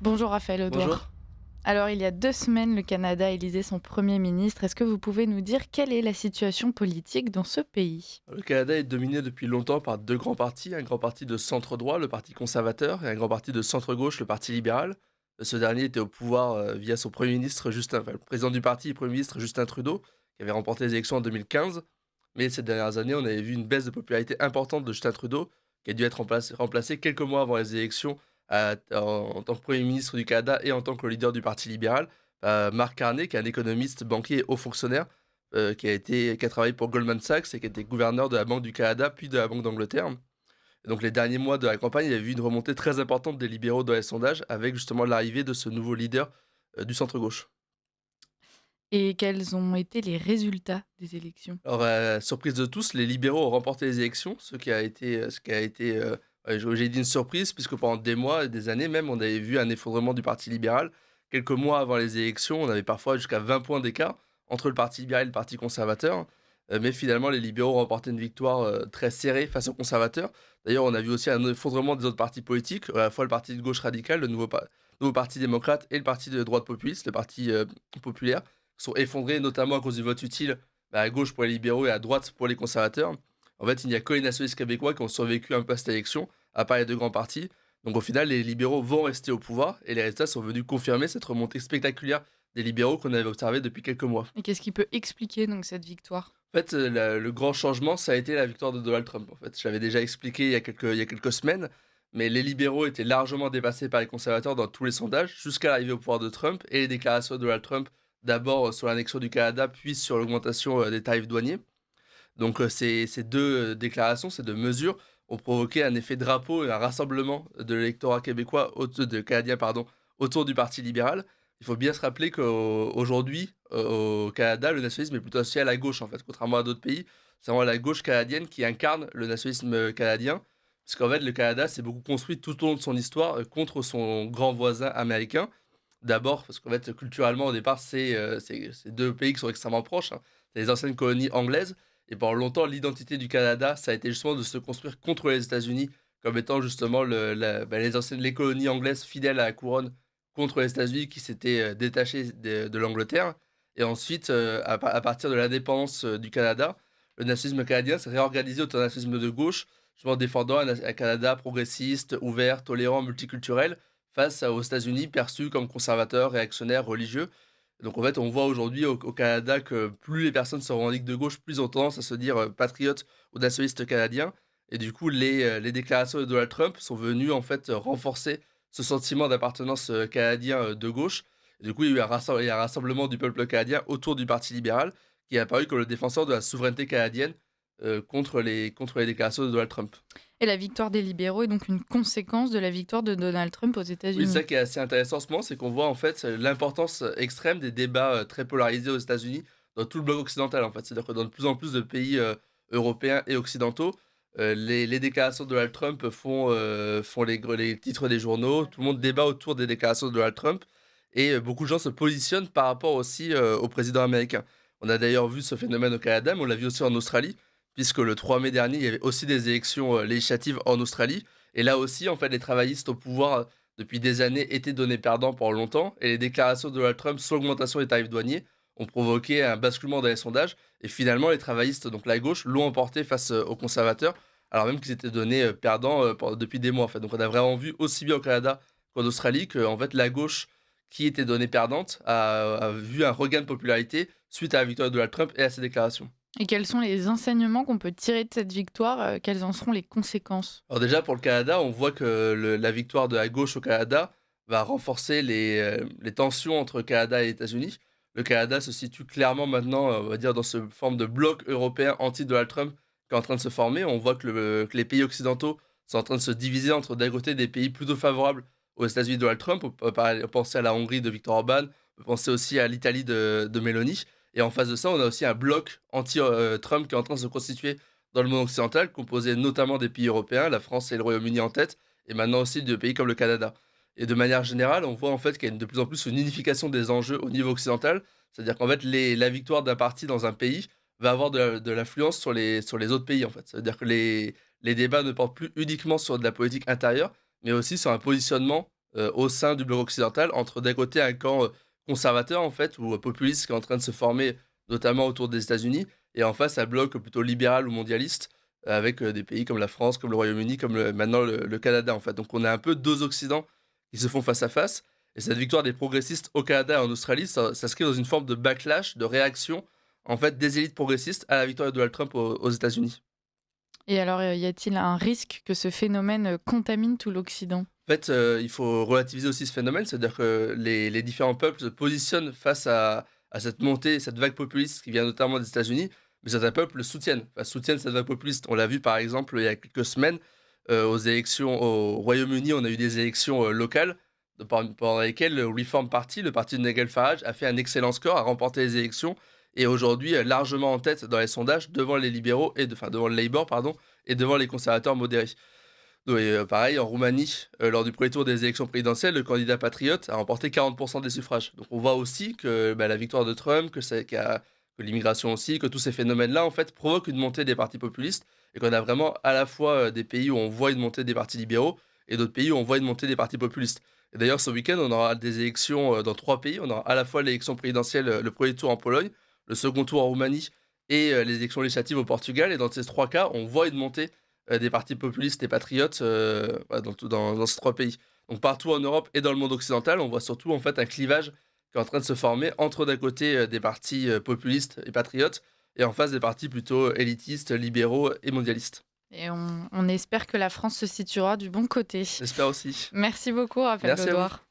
Bonjour Raphaël Audouard. Bonjour. Alors, il y a 2 semaines, le Canada élisait son Premier ministre. Est-ce que vous pouvez nous dire quelle est la situation politique dans ce pays? Le Canada est dominé depuis longtemps par deux grands partis, un grand parti de centre-droit, le Parti conservateur, et un grand parti de centre-gauche, le Parti libéral. Ce dernier était au pouvoir via son Premier ministre, le président du parti et Premier ministre Justin Trudeau, qui avait remporté les élections en 2015. Mais ces dernières années, on avait vu une baisse de popularité importante de Justin Trudeau, qui a dû être remplacé quelques mois avant les élections en tant que Premier ministre du Canada et en tant que leader du Parti libéral, Mark Carney, qui est un économiste, banquier et haut fonctionnaire, qui a travaillé pour Goldman Sachs et qui était gouverneur de la Banque du Canada, puis de la Banque d'Angleterre. Et donc les derniers mois de la campagne, il y a eu une remontée très importante des libéraux dans les sondages, avec justement l'arrivée de ce nouveau leader du centre-gauche. Et quels ont été les résultats des élections? Alors, surprise de tous, les libéraux ont remporté les élections, j'ai dit une surprise, puisque pendant des mois et des années même, on avait vu un effondrement du Parti libéral. Quelques mois avant les élections, on avait parfois jusqu'à 20 points d'écart entre le Parti libéral et le Parti conservateur. Mais finalement, les libéraux ont remporté une victoire très serrée face aux conservateurs. D'ailleurs, on a vu aussi un effondrement des autres partis politiques, à la fois le Parti de gauche radical, le nouveau Parti démocrate, et le Parti de droite populiste, le Parti populaire, sont effondrés, notamment à cause du vote utile, à gauche pour les libéraux et à droite pour les conservateurs. En fait, il n'y a que les nationalistes québécois qui ont survécu un peu à cette élection, à part les deux grands partis. Donc au final, les libéraux vont rester au pouvoir et les résultats sont venus confirmer cette remontée spectaculaire des libéraux qu'on avait observée depuis quelques mois. Et qu'est-ce qui peut expliquer donc cette victoire? En fait, le grand changement, ça a été la victoire de Donald Trump. En fait, je l'avais déjà expliqué il y a quelques semaines, mais les libéraux étaient largement dépassés par les conservateurs dans tous les sondages, jusqu'à l'arrivée au pouvoir de Trump et les déclarations de Donald Trump, d'abord sur l'annexion du Canada, puis sur l'augmentation des tarifs douaniers. Donc ces 2 déclarations, ces 2 mesures ont provoqué un effet drapeau et un rassemblement de l'électorat québécois canadien pardon, autour du Parti libéral. Il faut bien se rappeler qu'aujourd'hui, au Canada, le nationalisme est plutôt associé à la gauche, en fait, contrairement à d'autres pays. C'est vraiment la gauche canadienne qui incarne le nationalisme, canadien. Puisqu'en fait, le Canada s'est beaucoup construit tout au long de son histoire, contre son grand voisin américain. D'abord parce qu'en fait, culturellement, au départ, c'est 2 pays qui sont extrêmement proches, hein. C'est les anciennes colonies anglaises et pendant longtemps, l'identité du Canada, ça a été justement de se construire contre les États-Unis, comme étant justement les colonies anglaises fidèles à la couronne contre les États-Unis qui s'étaient détachés de l'Angleterre. Et ensuite, à partir de l'indépendance du Canada, le nationalisme canadien s'est réorganisé autour d'un nationalisme de gauche, justement défendant un Canada progressiste, ouvert, tolérant, multiculturel, face aux États-Unis perçus comme conservateurs, réactionnaires, religieux. Donc en fait, on voit aujourd'hui au Canada que plus les personnes se revendiquent de gauche, plus ils ont tendance à se dire patriotes ou nationalistes canadiens. Et du coup, les déclarations de Donald Trump sont venues en fait renforcer ce sentiment d'appartenance canadien de gauche. Et du coup, il y a un rassemblement du peuple canadien autour du Parti libéral qui est apparu comme le défenseur de la souveraineté canadienne contre les déclarations de Donald Trump. Et la victoire des libéraux est donc une conséquence de la victoire de Donald Trump aux Oui, c'est États-Unis. ça qui est assez intéressant en ce moment, c'est qu'on voit en fait l'importance extrême des débats très polarisés aux États-Unis, dans tout le bloc occidental en fait. C'est-à-dire que dans de plus en plus de pays européens et occidentaux, les déclarations de Donald Trump font les titres des journaux, tout le monde débat autour des déclarations de Donald Trump, et beaucoup de gens se positionnent par rapport aussi au président américain. On a d'ailleurs vu ce phénomène au Canada, mais on l'a vu aussi en Australie, puisque le 3 mai dernier, il y avait aussi des élections législatives en Australie. Et là aussi, en fait, les travaillistes au pouvoir depuis des années étaient donnés perdants pendant longtemps, et les déclarations de Donald Trump sur l'augmentation des tarifs douaniers ont provoqué un basculement dans les sondages. Et finalement, les travaillistes, donc la gauche, l'ont emporté face aux conservateurs, alors même qu'ils étaient donnés perdants depuis des mois. En fait. Donc on a vraiment vu aussi bien au Canada qu'en Australie que en fait, la gauche qui était donnée perdante a vu un regain de popularité suite à la victoire de Donald Trump et à ses déclarations. Et quels sont les enseignements qu'on peut tirer de cette victoire? Quelles en seront les conséquences? Alors déjà pour le Canada, on voit que la victoire de la gauche au Canada va renforcer les tensions entre Canada et États-Unis. Le Canada se situe clairement maintenant, on va dire, dans ce forme de bloc européen anti-Donald Trump qui est en train de se former. On voit que les pays occidentaux sont en train de se diviser entre d'un côté des pays plutôt favorables aux États-Unis de Donald Trump. On peut penser à la Hongrie de Viktor Orban, on peut penser aussi à l'Italie de Meloni. Et en face de ça, on a aussi un bloc anti-Trump qui est en train de se constituer dans le monde occidental, composé notamment des pays européens, la France et le Royaume-Uni en tête, et maintenant aussi de pays comme le Canada. Et de manière générale, on voit en fait qu'il y a de plus en plus une unification des enjeux au niveau occidental, c'est-à-dire qu'en fait la victoire d'un parti dans un pays va avoir de l'influence sur les autres pays en fait. C'est-à-dire que les débats ne portent plus uniquement sur de la politique intérieure, mais aussi sur un positionnement au sein du bloc occidental entre d'un côté un camp, conservateur en fait ou populiste qui est en train de se former, notamment autour des États-Unis et en face un bloc plutôt libéral ou mondialiste avec, des pays comme la France, comme le Royaume-Uni, comme maintenant le Canada en fait. Donc on a un peu 2 occidents qui se font face à face et cette victoire des progressistes au Canada et en Australie, ça s'inscrit dans une forme de backlash, de réaction en fait des élites progressistes à la victoire de Donald Trump aux États-Unis. Et alors, y a-t-il un risque que ce phénomène contamine tout l'Occident? En fait, il faut relativiser aussi ce phénomène, c'est-à-dire que les différents peuples se positionnent face à cette montée, cette vague populiste qui vient notamment des États-Unis, mais certains peuples le soutiennent, enfin, soutiennent cette vague populiste. On l'a vu par exemple il y a quelques semaines, aux élections au Royaume-Uni, on a eu des élections, locales de pendant lesquelles le Reform Party, le parti de Nigel Farage, a fait un excellent score, a remporté les élections et aujourd'hui est largement en tête dans les sondages devant les libéraux devant le Labour pardon et devant les conservateurs modérés. Oui, pareil en Roumanie, lors du premier tour des élections présidentielles, le candidat patriote a remporté 40 des suffrages. Donc on voit aussi que, bah, la victoire de Trump, que l'immigration aussi, que tous ces phénomènes-là, en fait, provoquent une montée des partis populistes et qu'on a vraiment à la fois, des pays où on voit une montée des partis libéraux et d'autres pays où on voit une montée des partis populistes. Et d'ailleurs ce week-end, on aura des élections, dans 3 pays. On aura à la fois l'élection présidentielle, le premier tour en Pologne, le second tour en Roumanie et les élections législatives au Portugal et dans ces 3 cas, on voit une montée des partis populistes et patriotes, voilà, dans ces 3 pays. Donc partout en Europe et dans le monde occidental, on voit surtout en fait un clivage qui est en train de se former entre d'un côté, des partis, populistes et patriotes et en face des partis plutôt élitistes, libéraux et mondialistes. Et on espère que la France se situera du bon côté. J'espère aussi. Merci beaucoup, Raphaël Merci à vous. Daudoir.